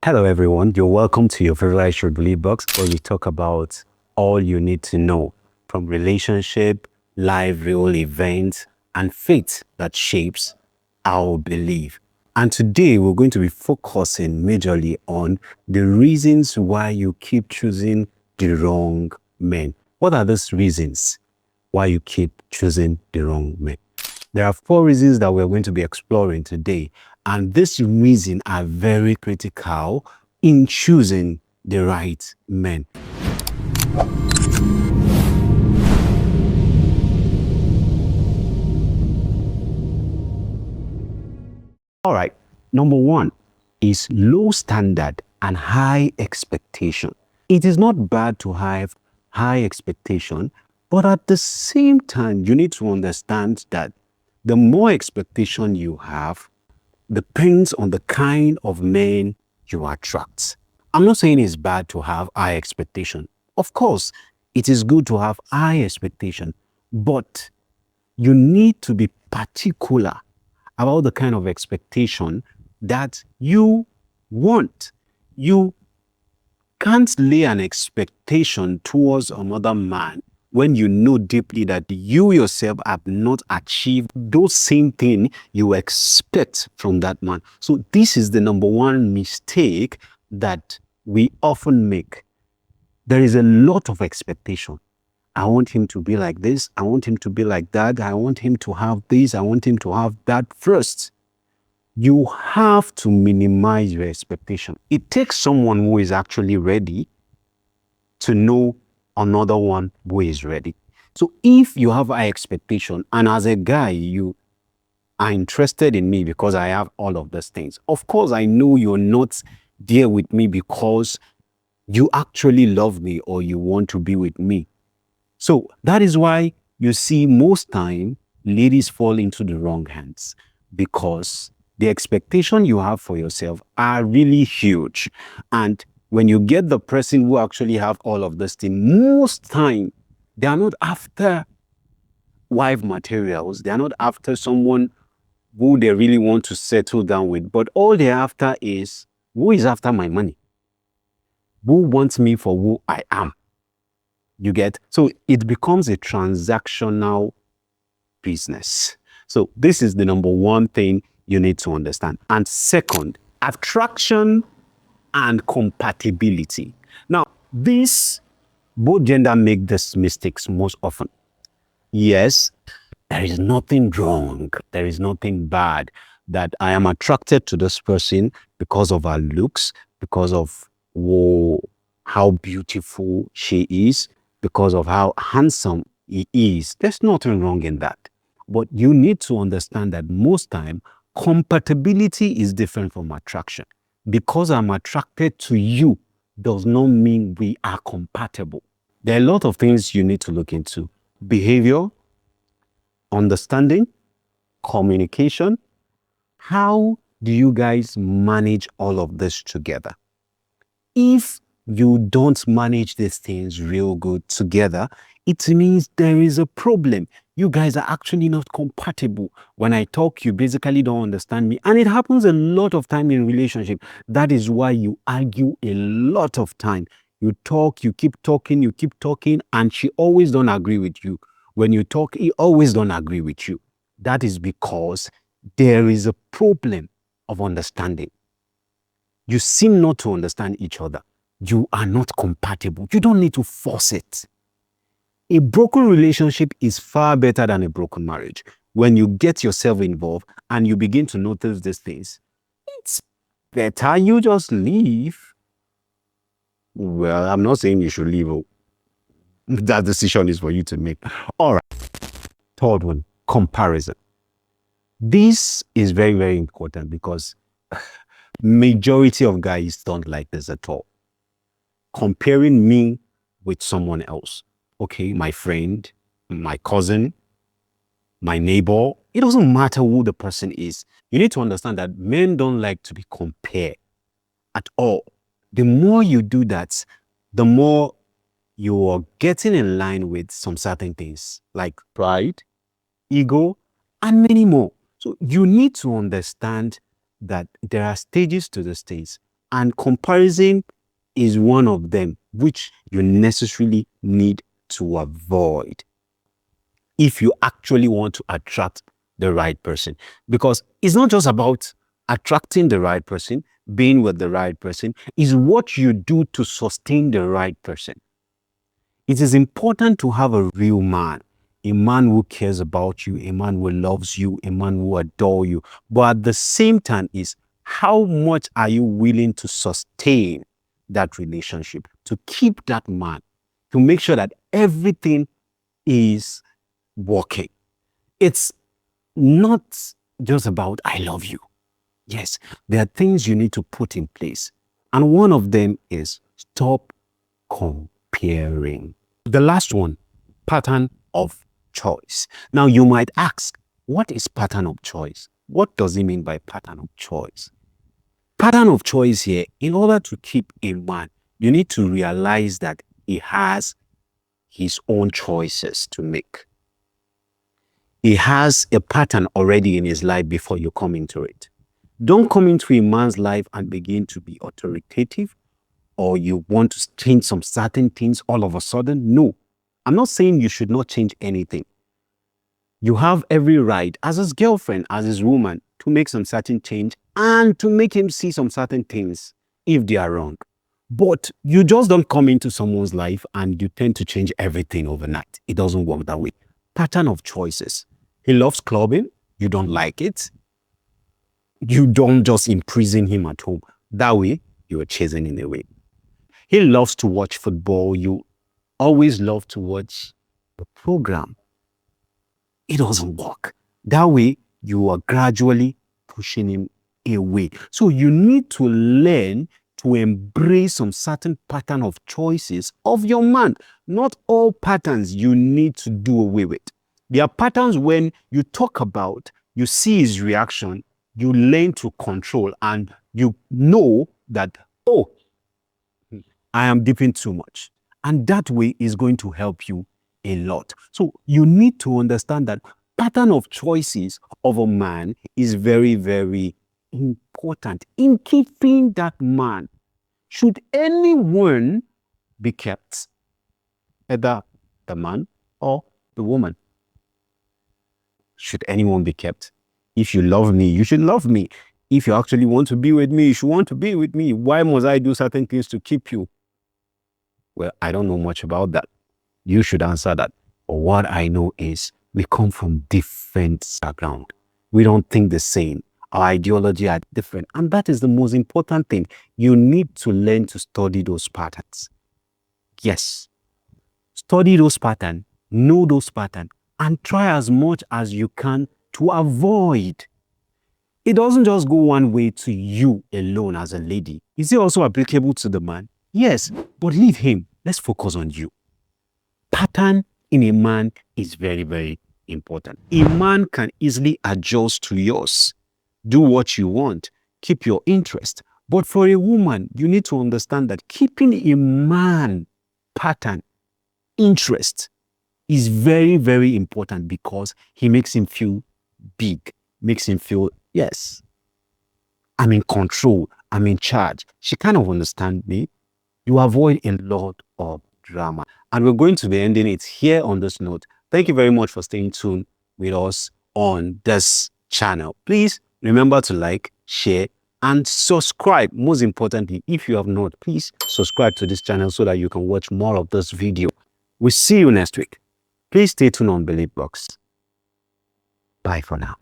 Hello, everyone. You're welcome to your favorite Should Believe box, where we talk about all you need to know from relationship, life, real events, and faith that shapes our belief. And today we're going to be focusing majorly on the reasons why you keep choosing the wrong men. What are those reasons why you keep choosing the wrong men? There are four reasons that we're going to be exploring today, and these reasons are very critical in choosing the right men. All right, number one is low standard and high expectation. It is not bad to have high expectation, but at the same time, you need to understand that the more expectation you have depends on the kind of men you attract. I'm not saying it's bad to have high expectation. Of course, it is good to have high expectation, but you need to be particular about the kind of expectation that you want. You can't lay an expectation towards another man when you know deeply that you yourself have not achieved those same thing you expect from that man. So this is the number one mistake that we often make. There is a lot of expectation. I want him to be like this. I want him to be like that. I want him to have this. I want him to have that. First, you have to minimize your expectation. It takes someone who is actually ready to know another one who is ready. So if you have high expectation, and as a guy, you are interested in me because I have all of these things, of course, I know you're not there with me because you actually love me or you want to be with me. So that is why you see most time ladies fall into the wrong hands, because the expectation you have for yourself are really huge. And when you get the person who actually have all of this thing, most time they are not after wife materials. They are not after someone who they really want to settle down with. But all they're after is, who is after my money? Who wants me for who I am? You get? So it becomes a transactional business. So this is the number one thing you need to understand. And second, attraction and compatibility. Now, this both gender make these mistakes most often. Yes, there is nothing wrong. There is nothing bad that I am attracted to this person because of her looks, because of how beautiful she is, because of how handsome he is. There's nothing wrong in that. But you need to understand that most time, compatibility is different from attraction. Because I'm attracted to you does not mean we are compatible. There are a lot of things you need to look into. Behavior, understanding, communication. How do you guys manage all of this together? If you don't manage these things real good together, it means there is a problem. You guys are actually not compatible. When I talk, you basically don't understand me. And it happens a lot of time in relationship. That is why you argue a lot of time. You talk, you keep talking, and she always don't agree with you. When you talk, he always don't agree with you. That is because there is a problem of understanding. You seem not to understand each other. You are not compatible. You don't need to force it. A broken relationship is far better than a broken marriage. When you get yourself involved and you begin to notice these things, it's better you just leave. Well, I'm not saying you should leave. That decision is for you to make. All right. Third one, comparison. This is very, very important because majority of guys don't like this at all. Comparing me with someone else. Okay, my friend, my cousin, my neighbor. It doesn't matter who the person is. You need to understand that men don't like to be compared at all. The more you do that, the more you are getting in line with some certain things like pride, ego, and many more. So you need to understand that there are stages to these things. And comparison is one of them, which you necessarily need to avoid if you actually want to attract the right person. Because it's not just about attracting the right person, being with the right person, it's what you do to sustain the right person. It is important to have a real man, a man who cares about you, a man who loves you, a man who adores you. But at the same time is how much are you willing to sustain that relationship, to keep that man, to make sure that everything is working. It's not just about, I love you. Yes, there are things you need to put in place. And one of them is stop comparing. The last one, pattern of choice. Now you might ask, what is pattern of choice? What does it mean by pattern of choice? Pattern of choice here, in order to keep a man, you need to realize that he has his own choices to make. He has a pattern already in his life before you come into it. Don't come into a man's life and begin to be authoritative, or you want to change some certain things all of a sudden. No, I'm not saying you should not change anything. You have every right as his girlfriend, as his woman, to make some certain change and to make him see some certain things if they are wrong. But you just don't come into someone's life and you tend to change everything overnight. It doesn't work that way. Pattern of choices. He loves clubbing. You don't like it. You don't just imprison him at home. That way, you are chasing him away. He loves to watch football. You always love to watch the program. It doesn't work. That way, you are gradually pushing him away. So you need to learn to embrace some certain pattern of choices of your man. Not all patterns you need to do away with. There are patterns when you talk about, you see his reaction, you learn to control, and you know that, oh, I am dipping too much. And that way is going to help you a lot. So you need to understand that pattern of choices of a man is very, very important in keeping that man. Should anyone be kept, either the man or the woman? Should anyone be kept? If you love me, you should love me. If you actually want to be with me, you should want to be with me. Why must I do certain things to keep you? Well, I don't know much about that. You should answer that. But what I know is we come from different background. We don't think the same. Our ideology are different. And that is the most important thing. You need to learn to study those patterns. Yes. Study those patterns, know those patterns, and try as much as you can to avoid. It doesn't just go one way to you alone as a lady. Is it also applicable to the man? Yes, but leave him. Let's focus on you. Pattern in a man is very, very important. A man can easily adjust to yours. Do what you want. Keep your interest. But for a woman, you need to understand that keeping a man pattern, interest, is very, very important because he makes him feel big, makes him feel, yes, I'm in control, I'm in charge. She kind of understands me. You avoid a lot of drama. And we're going to be ending it here on this note. Thank you very much for staying tuned with us on this channel. Please remember to like, share, and subscribe. Most importantly, if you have not, please subscribe to this channel so that you can watch more of this video. We'll see you next week. Please stay tuned on Believe Box. Bye for now.